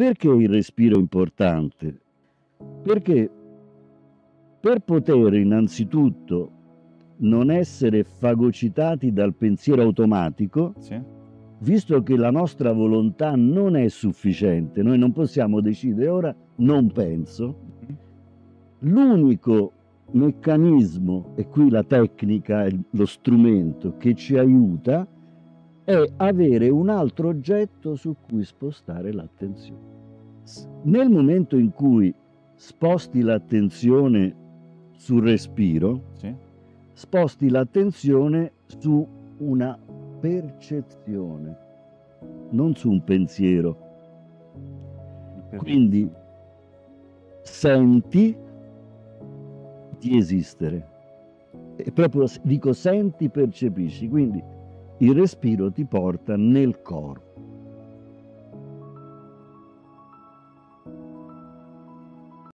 Perché il respiro è importante? Perché per poter innanzitutto non essere fagocitati dal pensiero automatico, Sì. visto che la nostra volontà non è sufficiente, noi non possiamo decidere ora non penso, l'unico meccanismo, e qui la tecnica è lo strumento che ci aiuta, è avere un altro oggetto su cui spostare l'attenzione. Nel momento in cui sposti l'attenzione sul respiro, Sì. sposti l'attenzione su una percezione, non su un pensiero. Quindi senti di esistere. E proprio dico senti, percepisci. Quindi il respiro ti porta nel corpo.